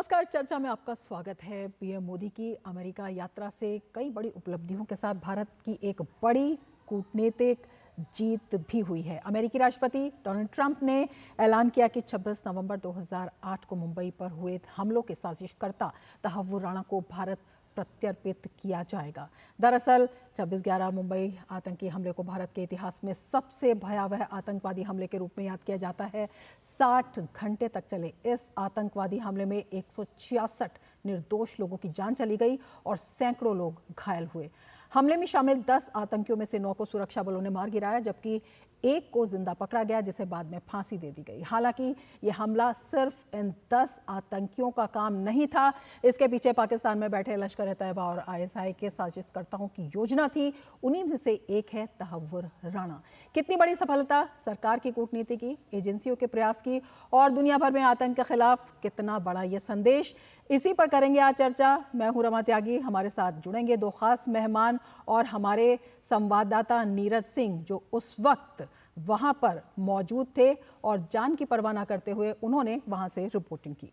नमस्कार, चर्चा में आपका स्वागत है। पीएम मोदी की अमेरिका यात्रा से कई बड़ी उपलब्धियों के साथ भारत की एक बड़ी कूटनीतिक जीत भी हुई है। अमेरिकी राष्ट्रपति डोनाल्ड ट्रंप ने ऐलान किया कि 26 नवंबर 2008 को मुंबई पर हुए हमलों के साजिशकर्ता तहव्वुर राणा को भारत प्रत्यर्पित किया जाएगा। दरअसल 26/11 मुंबई आतंकी हमले को भारत के इतिहास में सबसे भयावह आतंकवादी हमले के रूप में याद किया जाता है। 60 घंटे तक चले इस आतंकवादी हमले में 166 निर्दोष लोगों की जान चली गई और सैकड़ों लोग घायल हुए। हमले में शामिल 10 आतंकियों में से 9 को सुरक्षा बलों ने मार गिराया, जबकि एक को जिंदा पकड़ा गया, जिसे बाद में फांसी दे दी गई। हालांकि यह हमला सिर्फ इन 10 आतंकियों का काम नहीं था। इसके पीछे पाकिस्तान में बैठे लश्कर-ए-तैयबा और आईएसआई के साजिशकर्ताओं की योजना थी। उन्हीं में से एक है तहव्वुर राणा। कितनी बड़ी सफलता सरकार की कूटनीति की, एजेंसियों के प्रयास की और दुनिया भर में आतंक के खिलाफ कितना बड़ा यह संदेश, इसी पर करेंगे आज चर्चा। मैं हूं रमा त्यागी। हमारे साथ जुड़ेंगे दो खास मेहमान और हमारे संवाददाता नीरज सिंह, जो उस वक्त वहां पर मौजूद थे और जान की परवाह न करते हुए उन्होंने वहां से रिपोर्टिंग की।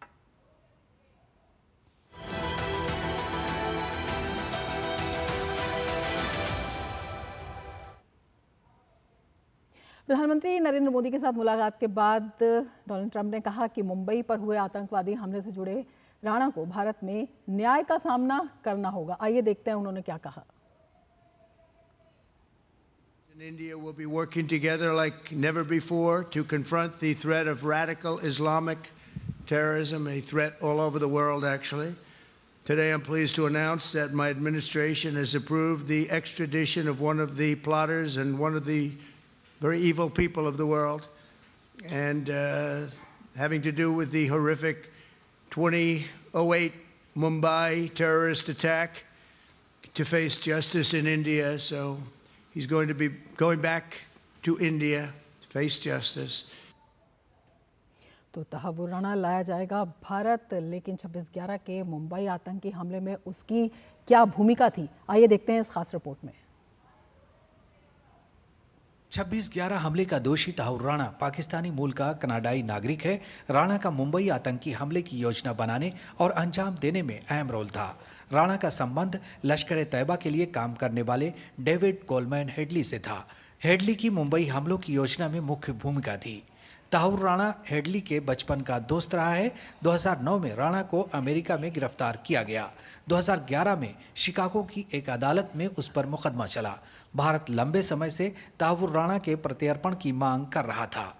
प्रधानमंत्री नरेंद्र मोदी के साथ मुलाकात के बाद डोनाल्ड ट्रंप ने कहा कि मुंबई पर हुए आतंकवादी हमले से जुड़े राणा को भारत में न्याय का सामना करना होगा। आइए देखते हैं उन्होंने क्या कहा। In India, we'll be working together like never before to confront the threat of radical Islamic terrorism, a threat all over the world, actually. Today, I'm pleased to announce that my administration has approved the extradition of one of the plotters and one of the very evil people of the world, and having to do with the horrific 2008 Mumbai terrorist attack, to face justice in India. So he's going to be going back to India to face justice. तो तहव्वुर राणा लाया जाएगा भारत, लेकिन 26/11 के मुंबई आतंकी हमले में उसकी क्या भूमिका थी, आइए देखते हैं इस खास रिपोर्ट में। 26/11 हमले का दोषी तहव्वुर राणा पाकिस्तानी मूल का कनाडाई नागरिक है। राणा का मुंबई आतंकी हमले की योजना बनाने और अंजाम देने में अहम रोल था। राणा का संबंध लश्कर-ए-तैयबा के लिए काम करने वाले डेविड कोलमैन हेडली से था। हेडली की मुंबई हमलों की योजना में मुख्य भूमिका थी। तहव्वुर राणा हेडली के बचपन का दोस्त रहा है। 2009 में राणा को अमेरिका में गिरफ्तार किया गया। 2011 में शिकागो की एक अदालत में उस पर मुकदमा चला। भारत लंबे समय से तहव्वुर राणा के प्रत्यर्पण की मांग कर रहा था।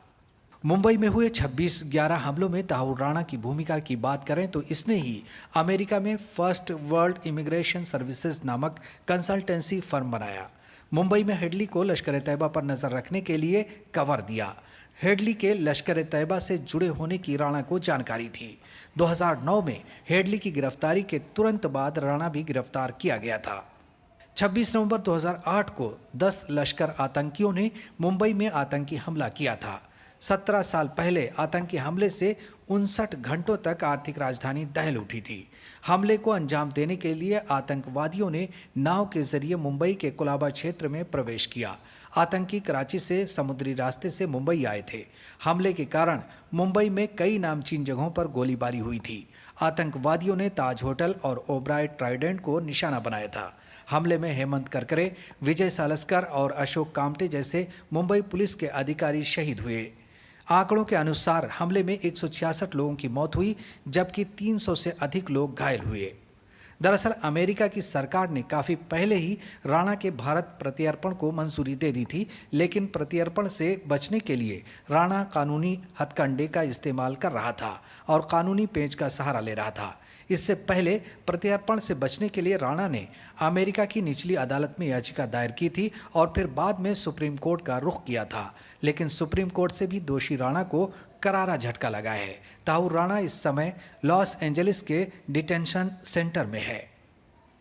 मुंबई में हुए 26/11 हमलों में तहव्वुर राणा की भूमिका की बात करें तो इसने ही अमेरिका में फर्स्ट वर्ल्ड इमिग्रेशन सर्विसेज नामक कंसल्टेंसी फर्म बनाया। मुंबई में हेडली को लश्कर-ए-तैयबा पर नजर रखने के लिए कवर दिया। हेडली के लश्कर-ए-तैयबा से जुड़े होने की राणा को जानकारी थी। 2009 में हेडली की गिरफ्तारी के तुरंत बाद राणा भी गिरफ्तार किया गया था। 26 नवंबर 2008 को 10 लश्कर आतंकियों ने मुंबई में आतंकी हमला किया था। 17 साल पहले आतंकी हमले से 59 घंटों तक आर्थिक राजधानी दहल उठी थी। हमले को अंजाम देने के लिए आतंकवादियों ने नाव के जरिए मुंबई के कुलाबा क्षेत्र में प्रवेश किया। आतंकी कराची से समुद्री रास्ते से मुंबई आए थे। हमले के कारण मुंबई में कई नामचीन जगहों पर गोलीबारी हुई थी। आतंकवादियों ने ताज होटल और ओबराय ट्राइडेंट को निशाना बनाया था। हमले में हेमंत करकरे, विजय सालस्कर और अशोक कामटे जैसे मुंबई पुलिस के अधिकारी शहीद हुए। आंकड़ों के अनुसार हमले में 166 लोगों की मौत हुई, जबकि 300 से अधिक लोग घायल हुए। दरअसल अमेरिका की सरकार ने काफी पहले ही राणा के भारत प्रत्यर्पण को मंजूरी दे दी थी, लेकिन प्रत्यर्पण से बचने के लिए राणा कानूनी हथकंडे का इस्तेमाल कर रहा था और कानूनी पेंच का सहारा ले रहा था। इससे पहले प्रत्यर्पण से बचने के लिए राणा ने अमेरिका की निचली अदालत में याचिका दायर की थी और फिर बाद में सुप्रीम कोर्ट का रुख किया था, लेकिन सुप्रीम कोर्ट से भी दोषी राणा को करारा झटका लगा है। तहव्वुर राणा इस समय लॉस एंजलिस के डिटेंशन सेंटर में है।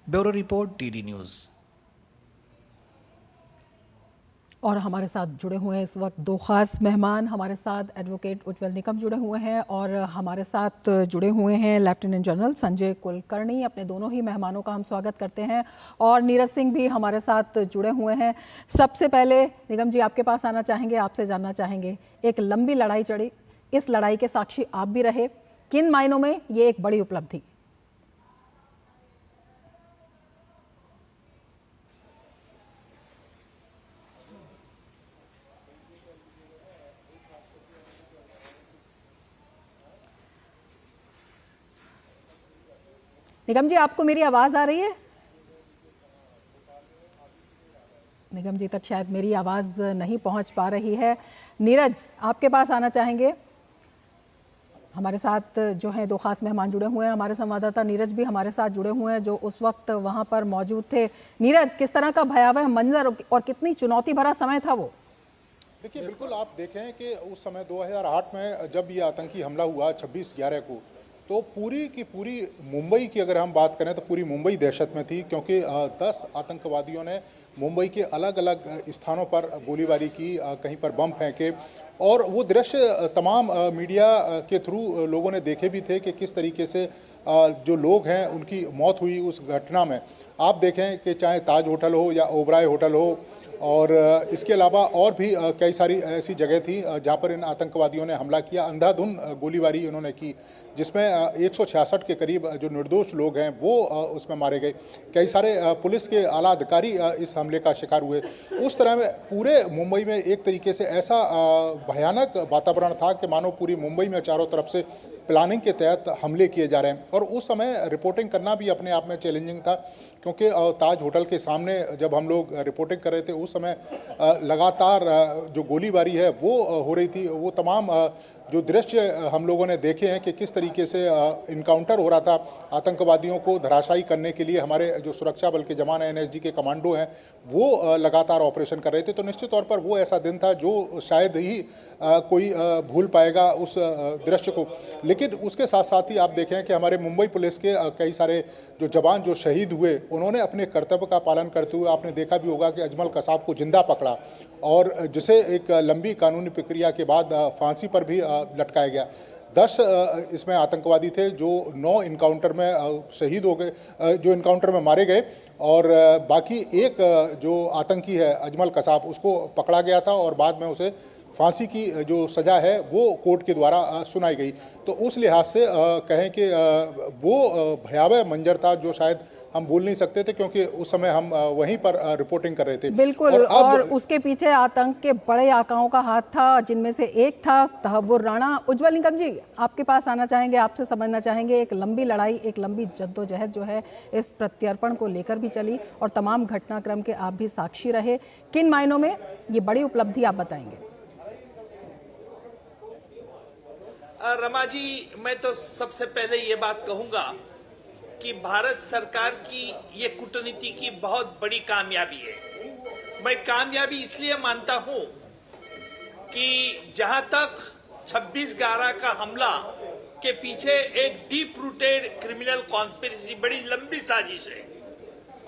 Bureau report, DD news. और हमारे साथ जुड़े हुए हैं इस वक्त दो खास मेहमान। हमारे साथ एडवोकेट उज्ज्वल निकम जुड़े हुए हैं और हमारे साथ जुड़े हुए हैं लेफ्टिनेंट जनरल संजय कुलकर्णी। अपने दोनों ही मेहमानों का हम स्वागत करते हैं और नीरज सिंह भी हमारे साथ जुड़े हुए हैं। सबसे पहले निगम जी आपके पास आना चाहेंगे, आपसे जानना चाहेंगे, एक लंबी लड़ाई चढ़ी, इस लड़ाई के साक्षी आप भी रहे, किन मायनों में ये एक बड़ी उपलब्धि? निगम जी, आपको मेरी आवाज आ रही है? निगम जी तक शायद मेरी आवाज नहीं पहुंच पा रही है। नीरज, आपके पास आना चाहेंगे। हमारे साथ जो हैं दो खास मेहमान जुड़े हुए हैं, हमारे संवाददाता नीरज भी हमारे साथ जुड़े हुए हैं जो उस वक्त वहां पर मौजूद थे। नीरज, किस तरह का भयावह मंजर और कितनी चुनौती भरा समय था वो? देखिए, बिल्कुल आप देखें कि उस समय 2008 में जब ये आतंकी हमला हुआ 26/11 को, तो पूरी की पूरी मुंबई की अगर हम बात करें तो पूरी मुंबई दहशत में थी, क्योंकि 10 आतंकवादियों ने मुंबई के अलग अलग स्थानों पर गोलीबारी की, कहीं पर बम फेंके, और वो दृश्य तमाम मीडिया के थ्रू लोगों ने देखे भी थे कि किस तरीके से जो लोग हैं उनकी मौत हुई उस घटना में। आप देखें कि चाहे ताज होटल हो या ओबराय होटल हो, और इसके अलावा और भी कई सारी ऐसी जगह थी जहां पर इन आतंकवादियों ने हमला किया। अंधाधुंध गोलीबारी इन्होंने की, जिसमें 166 के करीब जो निर्दोष लोग हैं वो उसमें मारे गए। कई सारे पुलिस के आला अधिकारी इस हमले का शिकार हुए। उस तरह में पूरे मुंबई में एक तरीके से ऐसा भयानक वातावरण था कि मानो पूरी मुंबई में चारों तरफ से प्लानिंग के तहत हमले किए जा रहे हैं। और उस समय रिपोर्टिंग करना भी अपने आप में चैलेंजिंग था, क्योंकि ताज होटल के सामने जब हम लोग रिपोर्टिंग कर रहे थे उस समय लगातार जो गोलीबारी है वो हो रही थी। वो तमाम जो दृश्य हम लोगों ने देखे हैं कि किस तरीके से इनकाउंटर हो रहा था। आतंकवादियों को धराशायी करने के लिए हमारे जो सुरक्षा बल के जवान हैं, एनएसजी के कमांडो हैं, वो लगातार ऑपरेशन कर रहे थे। तो निश्चित तौर पर वो ऐसा दिन था जो शायद ही कोई भूल पाएगा उस दृश्य को। लेकिन उसके साथ साथ ही आप देखें कि हमारे मुंबई पुलिस के कई सारे जो जवान जो शहीद हुए, उन्होंने अपने कर्तव्य का पालन करते हुए, आपने देखा भी होगा कि अजमल कसाब को जिंदा पकड़ा और जिसे एक लंबी कानूनी प्रक्रिया के बाद फांसी पर भी लटकाया गया। 10 इसमें आतंकवादी थे जो 9 इनकाउंटर में शहीद हो गए, जो इनकाउंटर में मारे गए, और बाकी एक जो आतंकी है अजमल कसाब, उसको पकड़ा गया था और बाद में उसे फांसी की जो सज़ा है वो कोर्ट के द्वारा सुनाई गई। तो उस लिहाज से कहें कि वो भयावह मंजर था जो शायद हम भूल नहीं सकते थे, क्योंकि उस समय हम वहीं पर रिपोर्टिंग कर रहे थे। बिल्कुल, और उसके पीछे आतंक के बड़े आकाओं का हाथ था, जिनमें से एक था तहव्वुर राणा। उज्ज्वल निकम जी, आपके पास आना चाहेंगे, आपसे समझना चाहेंगे, एक लंबी लड़ाई, एक लंबी जद्दोजहद जो है इस प्रत्यर्पण को लेकर भी चली और तमाम घटनाक्रम के आप भी साक्षी रहे। किन मायनों में ये बड़ी उपलब्धि आप बताएंगे? रमा जी, मैं तो सबसे पहले ये बात कहूंगा कि भारत सरकार की ये कूटनीति की बहुत बड़ी कामयाबी है। मैं कामयाबी इसलिए मानता हूं कि जहां तक 26/11 का हमला के पीछे एक डीप रूटेड क्रिमिनल कॉन्स्पिरेसी, बड़ी लंबी साजिश है,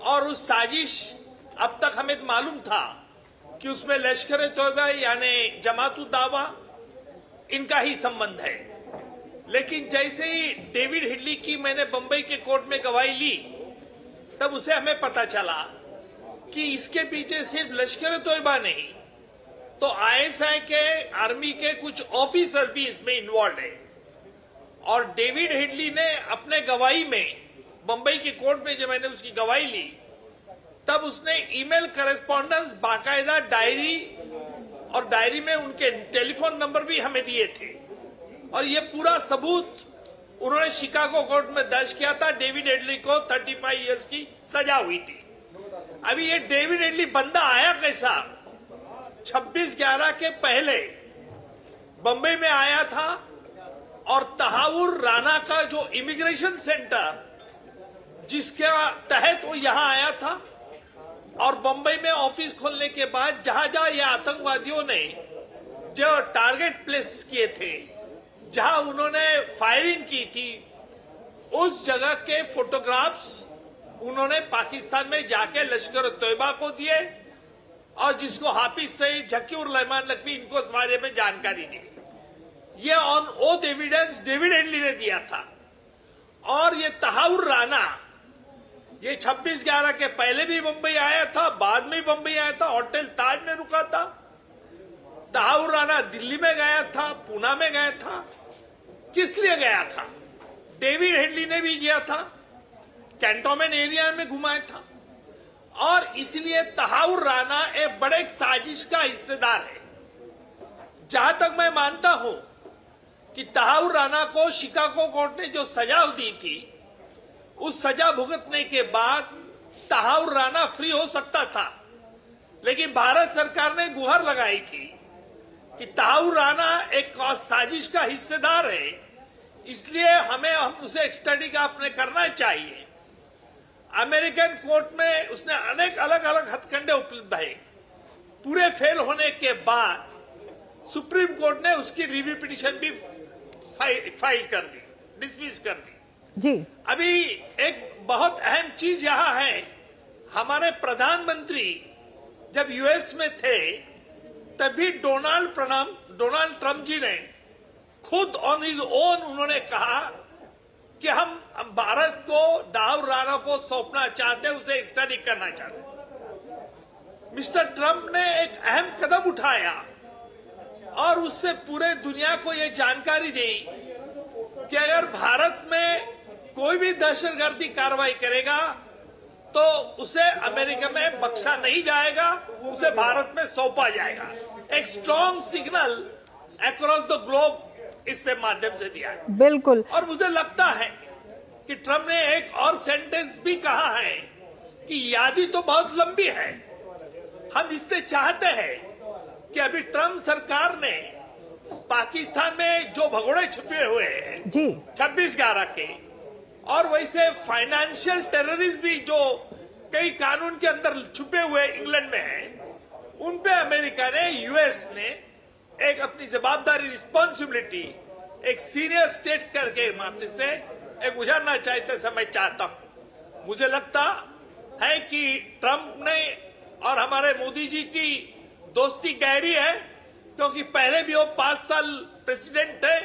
और उस साजिश अब तक हमें मालूम था कि उसमें लश्कर-ए-तौबा यानी जमात-उद-दावा इनका ही संबंध है। लेकिन जैसे ही डेविड हेडली की मैंने बंबई के कोर्ट में गवाही ली, तब उसे हमें पता चला कि इसके पीछे सिर्फ लश्कर-ए-तौबा नहीं, तो आईएसआई के, आर्मी के कुछ ऑफिसर भी इसमें इन्वॉल्व है। और डेविड हेडली ने अपने गवाही में, बंबई के कोर्ट में जब मैंने उसकी गवाही ली, तब उसने ईमेल करेस्पॉन्डेंस, बाकायदा डायरी, और डायरी में उनके टेलीफोन नंबर भी हमें दिए थे, और ये पूरा सबूत उन्होंने शिकागो कोर्ट में दर्ज किया था। डेविड हेडली को 35 इयर्स की सजा हुई थी। अभी ये डेविड हेडली बंदा आया कैसा? 26/11 के पहले बंबई में आया था, और तहव्वुर राणा का जो इमिग्रेशन सेंटर जिसके तहत वो यहां आया था, और बंबई में ऑफिस खोलने के बाद जहां जहां ये आतंकवादियों ने जो टारगेट प्लेस किए थे, जहां उन्होंने फायरिंग की थी, उस जगह के फोटोग्राफ्स उन्होंने पाकिस्तान में जाके लश्कर-ए-तौबा को दिए, और जिसको हाफिज सईद, झकीउर रहमान लखवी, इनको इस बारे में जानकारी दी। ये on oath evidence David Headley ने दिया था। और ये तहव्वुर राणा, ये 26/11 के पहले भी मुंबई आया था, बाद में मुंबई आया था, होटल ताज में रुका था। तहव्वुर राणा दिल्ली में गया था, पूना में गया था। किस लिए गया था? डेविड हेडली ने भी किया था, कैंटोनमेंट एरिया में घुमाया था, और इसलिए तहाउर राणा एक बड़े साजिश का हिस्सेदार है। जहां तक मैं मानता हूं कि तहाउर राणा को शिकागो कोर्ट ने जो सजा दी थी, उस सजा भुगतने के बाद तहाउर राणा फ्री हो सकता था, लेकिन भारत सरकार ने गुहार लगाई थी कि तहाउर राणा एक साजिश का हिस्सेदार है, इसलिए हम उसे एक्सट्राडिट आपने करना चाहिए। अमेरिकन कोर्ट में उसने अनेक अलग अलग हथकंडे उपलब्ध है। पूरे फेल होने के बाद सुप्रीम कोर्ट ने उसकी रिव्यू पिटीशन भी फाइल कर दी, डिसमिस कर दी। जी, अभी एक बहुत अहम चीज यहां है, हमारे प्रधानमंत्री जब यूएस में थे तभी डोनाल्ड ट्रंप जी ने खुद ऑन हिज ओन उन्होंने कहा कि हम भारत को तहाउर राणा को सौंपना चाहते हैं, उसे एक्सट्राडिट करना चाहते हैं। मिस्टर ट्रंप ने एक अहम कदम उठाया और उससे पूरे दुनिया को यह जानकारी दी कि अगर भारत में कोई भी दहशतगर्दी कार्रवाई करेगा तो उसे अमेरिका में बख्शा नहीं जाएगा, उसे भारत में सौंपा जाएगा। एक strong signal across the globe इससे माध्यम से दिया है। बिल्कुल। और मुझे लगता है कि ट्रंप ने एक और सेंटेंस भी कहा है कि यादी तो बहुत लंबी है, हम इससे चाहते हैं कि अभी ट्रंप सरकार ने पाकिस्तान में जो भगोड़े छुपे हुए हैं जी 26/11 के, और वैसे फाइनेंशियल टेररिस्ट भी जो कई कानून के अंदर छुपे हुए इंग्लैंड में हैं, उन पे अमेरिका ने, यूएस ने एक अपनी जवाबदारी, रिस्पॉन्सिबिलिटी एक सीनियर स्टेट करके माथे से एक गुजारना चाहते समय चाहता हूं। मुझे लगता है कि ट्रंप ने और हमारे मोदी जी की दोस्ती गहरी है, क्योंकि पहले भी वो 5 साल प्रेसिडेंट थे।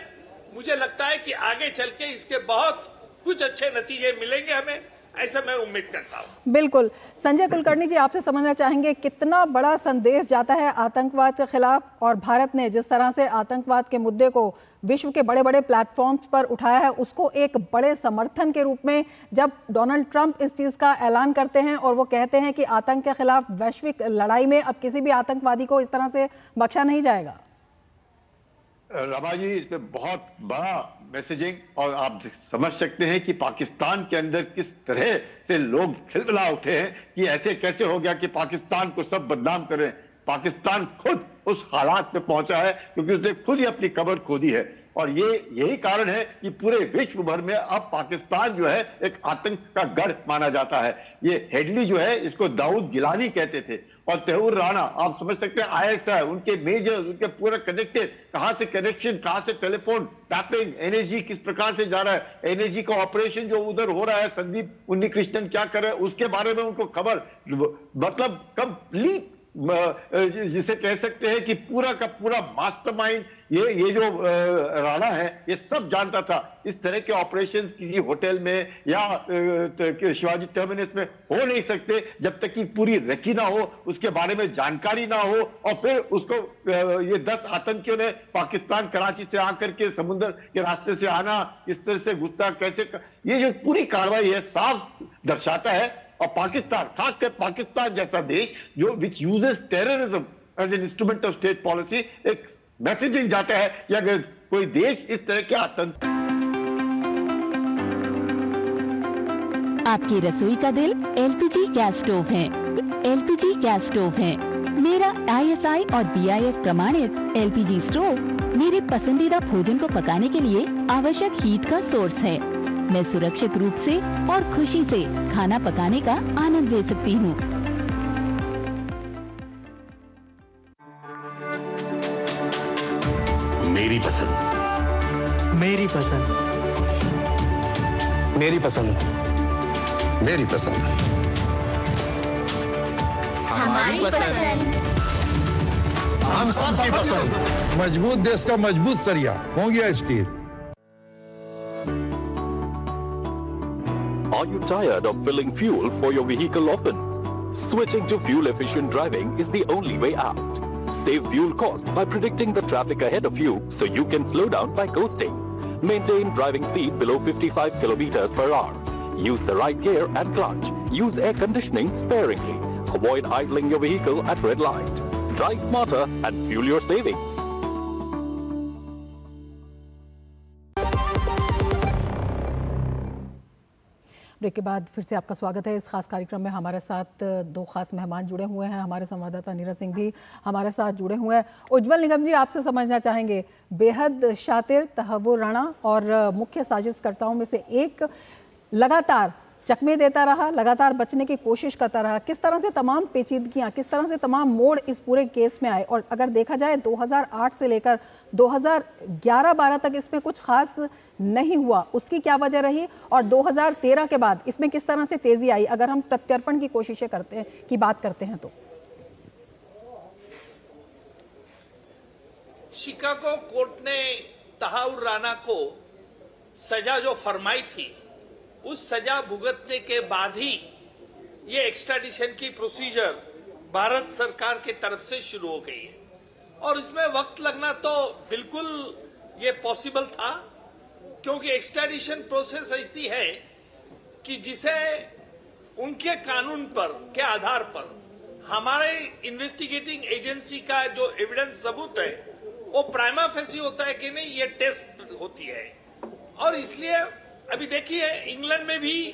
मुझे लगता है कि आगे चल के इसके बहुत कुछ अच्छे नतीजे मिलेंगे हमें, ऐसा मैं उम्मीद करता हूं। बिल्कुल। संजय कुलकर्णी जी, आपसे समझना चाहेंगे कितना बड़ा संदेश जाता है आतंकवाद के खिलाफ, और भारत ने जिस तरह से आतंकवाद के मुद्दे को विश्व के बड़े बड़े प्लेटफॉर्म्स पर उठाया है, उसको एक बड़े समर्थन के रूप में जब डोनाल्ड ट्रंप इस चीज का ऐलान करते हैं और वो कहते हैं कि आतंक के खिलाफ वैश्विक लड़ाई में अब किसी भी आतंकवादी को इस तरह से बख्शा नहीं जाएगा। रमा जी, इसमें बहुत बड़ा मैसेजिंग, और आप समझ सकते हैं कि पाकिस्तान के अंदर किस तरह से लोग खिलखिला उठे हैं कि ऐसे कैसे हो गया कि पाकिस्तान को सब बदनाम करें। पाकिस्तान खुद उस हालात में पहुंचा है क्योंकि उसने खुद ही अपनी कब्र खोदी है, और यही कारण है कि पूरे विश्व भर में अब पाकिस्तान जो है एक आतंक का गढ़ माना जाता है। ये हेडली जो है, इसको दाऊद गिलानी कहते थे, और तहाउर राणा, आप समझ सकते हैं ISI, उनके मेजर्स, उनके पूरा कनेक्टेड, कहां से कनेक्शन, कहां से टेलीफोन टैपिंग, एनएसजी किस प्रकार से जा रहा है, एनएसजी का ऑपरेशन जो उधर हो रहा है, संदीप उन्नीकृष्णन क्या कर रहे हैं उसके बारे में उनको खबर, मतलब कंप्लीट, जिसे कह सकते हैं कि पूरा का पूरा मास्टरमाइंड ये जो राणा है, ये सब जानता था। इस तरह के ऑपरेशंस किसी होटल में या शिवाजी टर्मिनस में हो नहीं सकते जब तक कि पूरी रखी ना हो, उसके बारे में जानकारी ना हो, और फिर उसको ये 10 आतंकियों ने पाकिस्तान कराची से आकर के समुद्र के रास्ते से आना, इस तरह से घुसना कैसे, ये जो पूरी कार्रवाई है साफ दर्शाता है। और पाकिस्तान, खासकर पाकिस्तान जैसा देश जो which uses terrorism as an instrument of state policy, एक मैसेजिंग जाता है कि अगर कोई देश इस तरह के आतंक। आपकी रसोई का दिल एलपीजी गैस स्टोव है। एलपीजी गैस स्टोव है मेरा ISI और DIS प्रमाणित एलपीजी स्टोव मेरे पसंदीदा भोजन को पकाने के लिए आवश्यक हीट का सोर्स है। मैं सुरक्षित रूप से और खुशी से खाना पकाने का आनंद ले सकती हूँ। मेरी पसंद, मेरी पसंद, मेरी पसंद, मेरी पसंद, हमारी पसंद, हम सबकी पसंद। मजबूत देश का मजबूत सरिया होंगे steel. Are you tired of filling fuel for your vehicle often? Switching to fuel-efficient driving is the only way out. Save fuel cost by predicting the traffic ahead of you so you can slow down by coasting. Maintain driving speed below 55 kilometers per hour. Use the right gear and clutch. Use air conditioning sparingly. Avoid idling your vehicle at red light. Drive smarter and fuel your savings. Break के बाद फिर से आपका स्वागत है इस खास कार्यक्रम में। हमारे साथ दो खास मेहमान जुड़े हुए हैं। हमारे संवाददाता नीरज सिंह भी हमारे साथ जुड़े हुए हैं। उज्जवल निगम जी, आपसे समझना चाहेंगे, बेहद शातिर तहव्वुर राणा और मुख्य साजिशकर्ताओं में से एक लगातार चकमे देता रहा, लगातार बचने की कोशिश करता रहा। किस तरह से तमाम पेचीदगियां, किस तरह से तमाम मोड़ इस पूरे केस में आए, और अगर देखा जाए 2008 से लेकर 2011-12 तक इसमें कुछ खास नहीं हुआ, उसकी क्या वजह रही, और 2013 के बाद इसमें किस तरह से तेजी आई, अगर हम प्रत्यर्पण की कोशिशें करते हैं, की बात करते हैं तो? शिकागो कोर्ट ने तहव्वुर राणा को सजा जो फरमाई थी, उस सजा भुगतने के बाद ही ये एक्स्ट्राडिशन की प्रोसीजर भारत सरकार के तरफ से शुरू हो गई है, और इसमें वक्त लगना तो बिल्कुल ये पॉसिबल था, क्योंकि एक्स्ट्राडिशन प्रोसेस ऐसी है कि जिसे उनके कानून पर के आधार पर हमारे इन्वेस्टिगेटिंग एजेंसी का जो एविडेंस सबूत है वो प्राइमा फेसी होता है कि नहीं, ये टेस्ट होती है। और इसलिए अभी देखिए, इंग्लैंड में भी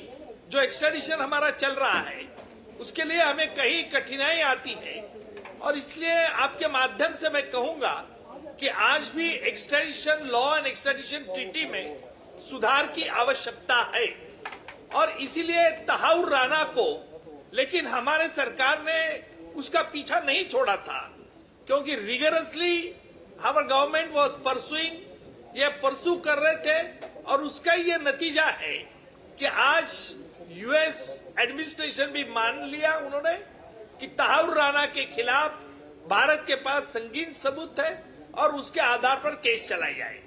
जो एक्स्ट्राडिशन हमारा चल रहा है उसके लिए हमें कई कठिनाई आती है, और इसलिए आपके माध्यम से मैं कहूंगा कि आज भी extradition law and extradition treaty में सुधार की आवश्यकता है, और इसीलिए तहव्वुर राणा को, लेकिन हमारे सरकार ने उसका पीछा नहीं छोड़ा था, क्योंकि रिगरसली हमारा गवर्नमेंट वाज परसुइंग, ये परसू कर रहे थे, और उसका ये नतीजा है कि आज यूएस एडमिनिस्ट्रेशन भी मान लिया उन्होंने कि तहव्वुर राणा के खिलाफ भारत के पास संगीन सबूत है और उसके आधार पर केस चलाई जाए।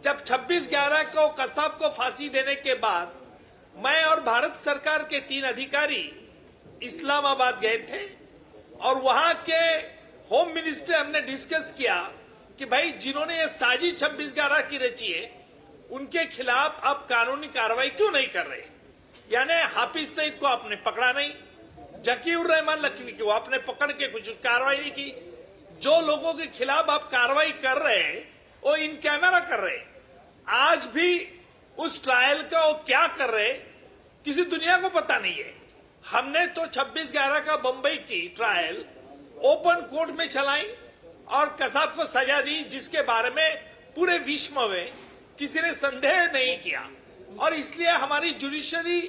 जब 26/11 को कसाब को फांसी देने के बाद मैं और भारत सरकार के 3 अधिकारी इस्लामाबाद गए थे, और वहां के होम मिनिस्टर हमने डिस्कस किया कि भाई जिन्होंने ये साजिश 26/11 की रची है उनके खिलाफ आप कानूनी कार्रवाई क्यों नहीं कर रहे। यानी हाफिज सईद को आपने पकड़ा नहीं, जकीउर रहमान लखवी को आपने पकड़ के कुछ कार्रवाई नहीं की। जो लोगों के खिलाफ आप कार्रवाई कर रहे हैं वो इन कैमरा कर रहे हैं। आज भी उस ट्रायल का वो क्या कर रहे किसी दुनिया को पता नहीं है। हमने तो 26/11 का बंबई की ट्रायल ओपन कोर्ट में चलाई और कसाब को सजा दी, जिसके बारे में पूरे विश्व में किसी ने संदेह नहीं किया, और इसलिए हमारी जुडिशरी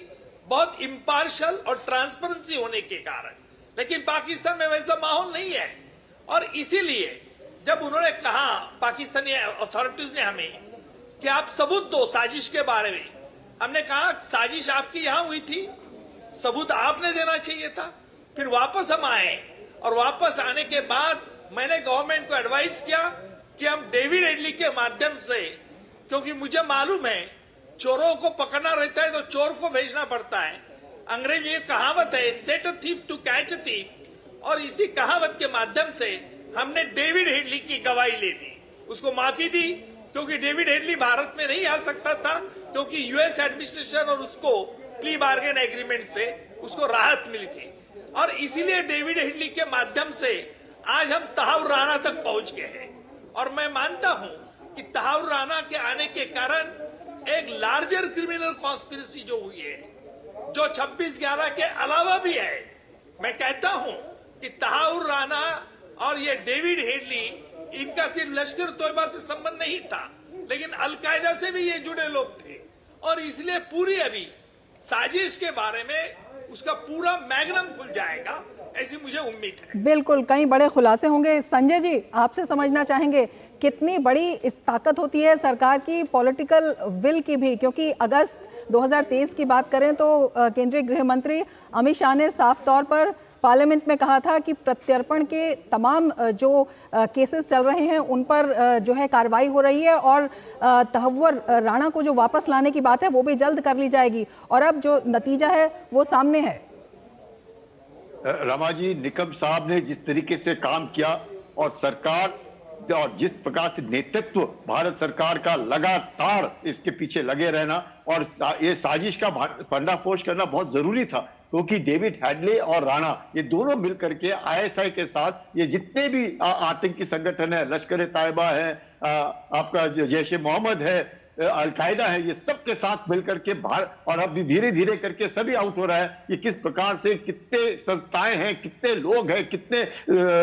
बहुत इम्पार्शियल और ट्रांसपेरेंसी होने के कारण। लेकिन पाकिस्तान में वैसा माहौल नहीं है, और इसीलिए जब उन्होंने कहा, पाकिस्तानी अथॉरिटीज ने हमें, कि आप सबूत दो साजिश के बारे में, हमने कहा साजिश आपकी यहां हुई थी, सबूत आपने देना चाहिए था। फिर वापस हम आए, और वापस आने के बाद मैंने गवर्नमेंट को एडवाइस किया कि हम डेविड हेडली के माध्यम से, क्योंकि मुझे मालूम है चोरों को पकड़ना रहता है तो चोर को भेजना पड़ता है। अंग्रेजी में कहावत है, set a thief to catch a thief, और इसी कहावत के माध्यम से हमने डेविड हेडली की गवाही ले दी, उसको माफी दी, क्योंकि डेविड हेडली भारत में नहीं आ सकता था, क्योंकि यूएस एडमिनिस्ट्रेशन और उसको प्ली बार्गेन एग्रीमेंट से उसको राहत मिली थी, और इसीलिए डेविड हेडली के माध्यम से आज हम तहव्वुर राणा तक पहुंच गए हैं। और मैं मानता हूं कि तहव्वुर राणा के आने के कारण एक लार्जर क्रिमिनल कॉन्स्पिरेसी जो हुई है, जो 26/11 के अलावा भी है। मैं कहता हूं कि तहव्वुर राणा और ये डेविड हेडली, इनका सिर्फ लश्कर तोयबा से संबंध नहीं था, लेकिन अलकायदा से भी ये जुड़े लोग थे, और इसलिए पूरी अभी साजिश के बारे में उसका पूरा मैग्नम खुल जाएगा, ऐसी मुझे उम्मीद है। बिल्कुल, कई बड़े खुलासे होंगे। संजय जी, आपसे समझना चाहेंगे, कितनी बड़ी इस ताकत होती है सरकार की पॉलिटिकल विल की भी, क्योंकि अगस्त 2023 की बात करें तो केंद्रीय गृह मंत्री अमित शाह ने साफ तौर पर पार्लियामेंट में कहा था कि प्रत्यर्पण के तमाम जो केसेस चल रहे हैं उन पर जो है कार्रवाई हो रही है, और तहव्वुर राणा को जो वापस लाने की बात है वो भी जल्द कर ली जाएगी, और अब जो नतीजा है वो सामने है। रमा जी, निकम साहब ने जिस तरीके से काम किया और सरकार और जिस प्रकार से नेतृत्व भारत सरकार का लगातार इसके पीछे लगे रहना और ये साजिश का पर्दाफाश करना बहुत जरूरी था, क्योंकि डेविड हेडली और राणा ये दोनों मिलकर के आईएसआई के साथ ये जितने भी आतंकी संगठन है, लश्कर तैयबा है, आपका जैश ए मोहम्मद है, अलकायदा है, ये सब के साथ मिलकर के भारत, और अभी धीरे धीरे करके सभी आउट हो रहा है कि किस प्रकार से कितने संस्थाएं हैं, कितने लोग हैं, कितने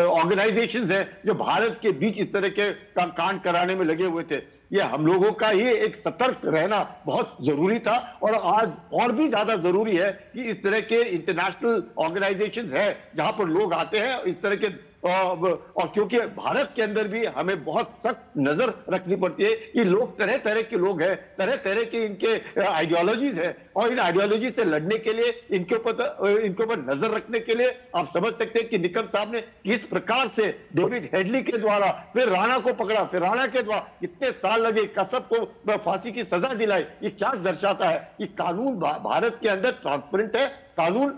ऑर्गेनाइजेशंस हैं जो भारत के बीच इस तरह के कांड कराने में लगे हुए थे। ये हम लोगों का ही एक सतर्क रहना बहुत जरूरी था, और आज और भी ज्यादा जरूरी है कि इस तरह के इंटरनेशनल ऑर्गेनाइजेशंस है जहां पर लोग आते हैं इस तरह के, और क्योंकि भारत के अंदर भी हमें बहुत सख्त नजर रखनी पड़ती है कि लोग तरह तरह के लोग हैं, तरह तरह के इनके आइडियोलॉजीज है, और इन आइडियोलॉजी से लड़ने के लिए इनके ऊपर नजर रखने के लिए आप समझ सकते हैं कि निकम साहब ने किस प्रकार से डेविड हेडली के द्वारा फिर राणा को पकड़ा, फिर राणा के द्वारा कितने साल लगे, कसब को फांसी की सजा दिलाई। ये क्या दर्शाता है कि कानून भारत के अंदर ट्रांसपेरेंट है, कानून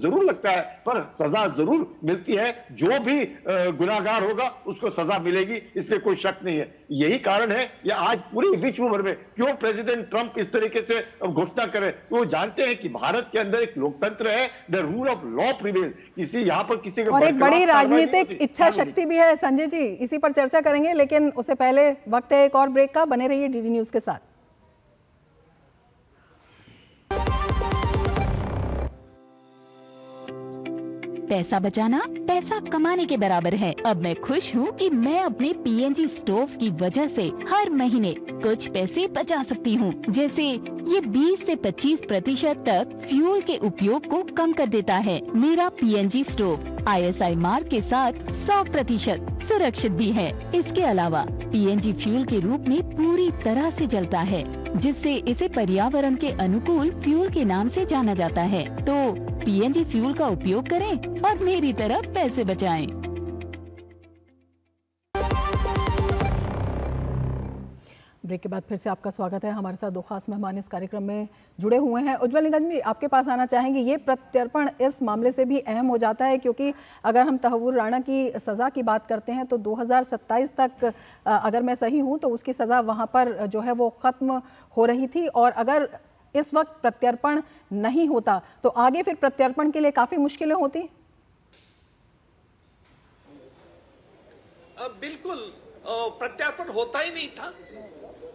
जरूर लगता है पर सजा जरूर मिलती है, जो भी गुनाहगार होगा उसको सजा मिलेगी, इसमें कोई शक नहीं है। यही कारण है ये आज पूरे विश्व भर में क्यों प्रेसिडेंट ट्रंप इस तरीके से घोषणा करे, तो वो जानते हैं कि भारत के अंदर एक लोकतंत्र है, the rule of law prevail, किसी यहाँ पर किसी और एक बड़ी राजनीतिक इच्छा शक्ति भी है। संजय जी, इसी पर चर्चा करेंगे, लेकिन उससे पहले वक्त है एक और ब्रेक का। बने रहिए डीडी न्यूज के साथ। पैसा बचाना पैसा कमाने के बराबर है। अब मैं खुश हूँ कि मैं अपने पीएनजी स्टोव की वजह से हर महीने कुछ पैसे बचा सकती हूँ। जैसे ये 20 से 25% तक फ्यूल के उपयोग को कम कर देता है। मेरा पीएनजी स्टोव ISI मार्क के साथ 100% सुरक्षित भी है। इसके अलावा पीएनजी फ्यूल के रूप में पूरी तरह से जलता है, जिससे इसे पर्यावरण के अनुकूल फ्यूल के नाम से जाना जाता है। तो पीएनजी फ्यूल का उपयोग करें और मेरी तरह पैसे बचाएं। ब्रेक के बाद फिर से आपका स्वागत है। हमारे साथ दो खास मेहमान इस कार्यक्रम में जुड़े हुए हैं। उज्जवल निगम जी, आपके पास आना चाहेंगे। ये प्रत्यर्पण इस मामले से भी अहम हो जाता है, क्योंकि अगर हम तहव्वुर राणा की सज़ा की बात करते हैं तो 2027 तक, अगर मैं सही हूँ तो उसकी सज़ा वहाँ पर जो है वो ख़त्म हो रही थी, और अगर इस वक्त प्रत्यर्पण नहीं होता तो आगे फिर प्रत्यर्पण के लिए काफ़ी मुश्किलें होती। बिल्कुल प्रत्यार्पण होता ही नहीं था,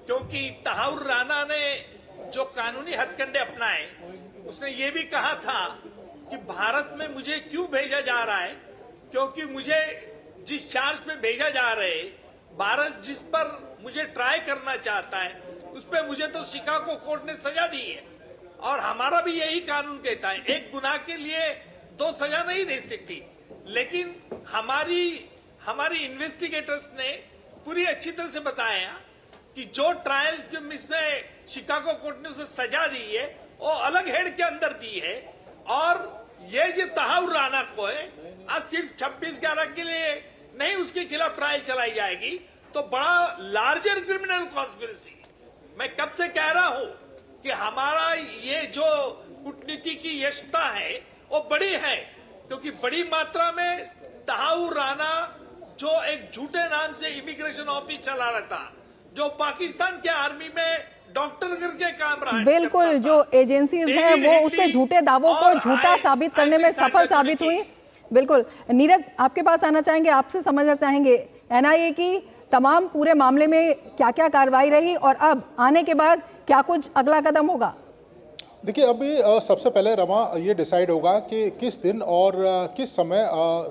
क्योंकि तहव्वुर राणा ने जो कानूनी हथकंडे अपनाए, उसने ये भी कहा था कि भारत में मुझे क्यों भेजा जा रहा है, क्योंकि मुझे जिस चार्ज पे भेजा जा रहा है, भारत जिस पर मुझे ट्राई करना चाहता है, उस पे मुझे तो शिकागो कोर्ट ने सजा दी है, और हमारा भी यही कानून कहता है एक गुनाह के लिए 2 सजा नहीं दे सकती। लेकिन हमारी इन्वेस्टिगेटर्स ने पूरी अच्छी तरह से बताया कि जो ट्रायल इसमें शिकागो कोर्ट ने उसे सजा दी है वो अलग हेड के अंदर दी है, और ये जो तहव्वुर राणा को है आज सिर्फ 26/11 के लिए नहीं उसके खिलाफ ट्रायल चलाई जाएगी, तो बड़ा लार्जर क्रिमिनल कॉन्स्पिरेसी। मैं कब से कह रहा हूं कि हमारा ये जो कूटनीति की यशता है वो बड़ी है, क्योंकि बड़ी मात्रा में तहव्वुर राणा जो एक झूठे नाम से इमिग्रेशन ऑफिस चला रहा था, जो पाकिस्तान के आर्मी में डॉक्टर करके काम रहा है, बिल्कुल, जो एजेंसीज हैं वो उसके झूठे दावों को झूठा साबित करने में सफल साबित हुई। बिल्कुल, नीरज आपके पास आना चाहेंगे, आपसे समझना चाहेंगे NIA की तमाम पूरे मामले में क्या क्या कार्रवाई रही, और अब आने के बाद क्या कुछ अगला कदम होगा? देखिए, अभी सबसे पहले रमा ये डिसाइड होगा कि किस दिन और किस समय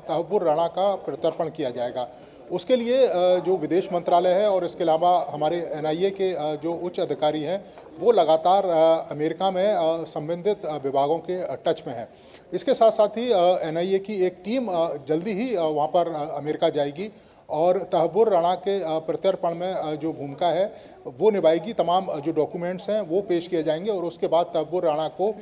तहव्वुर राणा का प्रत्यर्पण किया जाएगा। उसके लिए जो विदेश मंत्रालय है और इसके अलावा हमारे NIA के जो उच्च अधिकारी हैं वो लगातार अमेरिका में संबंधित विभागों के टच में है। इसके साथ साथ ही NIA की एक टीम जल्दी ही वहाँ पर अमेरिका जाएगी और तहव्वुर राणा के प्रत्यर्पण में जो भूमिका है वो निभाएगी। तमाम जो डॉक्यूमेंट्स हैं वो पेश किए जाएंगे और उसके बाद तहव्वुर राणा को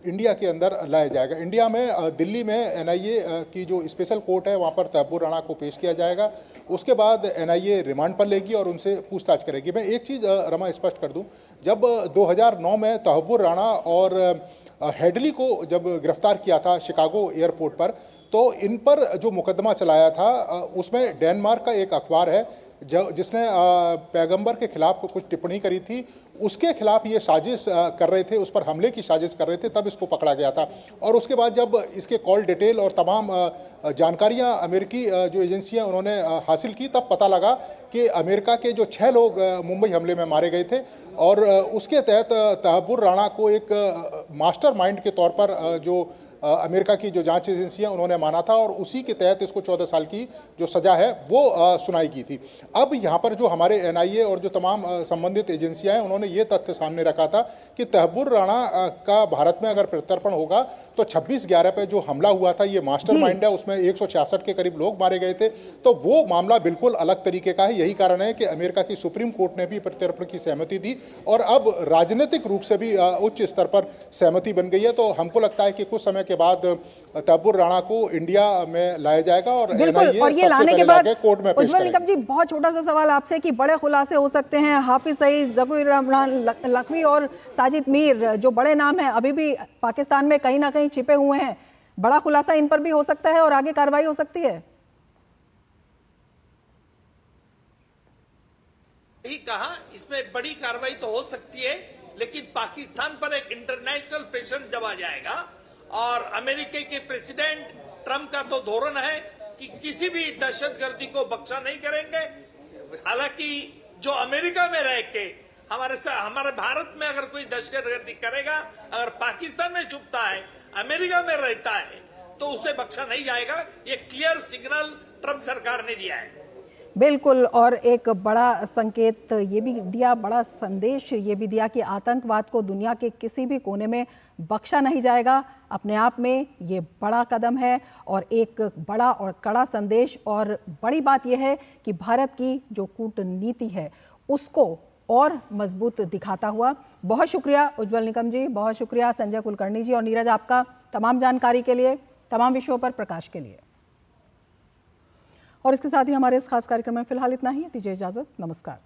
इंडिया के अंदर लाया जाएगा। इंडिया में दिल्ली में NIA की जो स्पेशल कोर्ट है वहाँ पर तहव्वुर राणा को पेश किया जाएगा। उसके बाद NIA रिमांड पर लेगी और उनसे पूछताछ करेगी। मैं एक चीज़ रमा स्पष्ट कर दूं, जब 2009 में तहव्वुर राणा और हेडली को जब गिरफ्तार किया था शिकागो एयरपोर्ट पर, तो इन पर जो मुकदमा चलाया था उसमें डेनमार्क का एक अखबार है जिसने पैगंबर के खिलाफ कुछ टिप्पणी करी थी, उसके खिलाफ ये साजिश कर रहे थे, उस पर हमले की साजिश कर रहे थे, तब इसको पकड़ा गया था। और उसके बाद जब इसके कॉल डिटेल और तमाम जानकारियां अमेरिकी जो एजेंसियां उन्होंने हासिल की, तब पता लगा कि अमेरिका के जो 6 लोग मुंबई हमले में मारे गए थे और उसके तहत तहब्बुर राणा को एक मास्टरमाइंड के तौर पर जो अमेरिका की जो जांच एजेंसियां उन्होंने माना था और उसी के तहत इसको 14 साल की जो सजा है वो सुनाई की थी। अब यहाँ पर जो हमारे एनआईए और जो तमाम संबंधित एजेंसियां हैं उन्होंने ये तथ्य सामने रखा था कि तहब्बुर राणा का भारत में अगर प्रत्यर्पण होगा तो 26/11 पे जो हमला हुआ था ये मास्टरमाइंड है, उसमें 166 के करीब लोग मारे गए थे, तो वो मामला बिल्कुल अलग तरीके का है। यही कारण है कि अमेरिका की सुप्रीम कोर्ट ने भी प्रत्यर्पण की सहमति दी और अब राजनीतिक रूप से भी उच्च स्तर पर सहमति बन गई है। तो हमको लगता है कि कुछ समय के बाद तहब्बुर राणा को इंडिया में लाया जाएगा और बिल्कुल, और ये लाने के बाद कोर्ट में पेश उज्जवल निकम जी, बहुत छोटा सा सवाल आपसे कि बड़े खुलासे हो सकते हैं, हाफिज सईद, ज़कीर रहमान लखवी और साजिद मीर जो बड़े नाम हैं अभी भी पाकिस्तान में कहीं ना कहीं छिपे हुए हैं, बड़ा खुलासा इन पर भी हो सकता है और आगे कार्रवाई हो सकती है? यही कहा, इसमें बड़ी कार्रवाई तो हो सकती है, लेकिन पाकिस्तान पर एक इंटरनेशनल प्रेशर जब आ जाएगा और अमेरिका के प्रेसिडेंट ट्रंप का तो धोरण है कि किसी भी दहशतगर्दी को बख्शा नहीं करेंगे। हालांकि जो अमेरिका में रह के हमारे भारत में अगर कोई दहशतगर्दी करेगा, अगर पाकिस्तान में छुपता है, अमेरिका में रहता है, तो उसे बख्शा नहीं जाएगा। ये क्लियर सिग्नल ट्रंप सरकार ने दिया है। बिल्कुल, और एक बड़ा संकेत ये भी दिया, बड़ा संदेश ये भी दिया कि आतंकवाद को दुनिया के किसी भी कोने में बख्शा नहीं जाएगा। अपने आप में ये बड़ा कदम है और एक बड़ा और कड़ा संदेश, और बड़ी बात यह है कि भारत की जो कूटनीति है उसको और मजबूत दिखाता हुआ। बहुत शुक्रिया उज्जवल निकम जी, बहुत शुक्रिया संजय कुलकर्णी जी और नीरज आपका तमाम जानकारी के लिए, तमाम विषयों पर प्रकाश के लिए। और इसके साथ ही हमारे इस खास कार्यक्रम में फिलहाल इतना ही, दीजिए इजाजत, नमस्कार।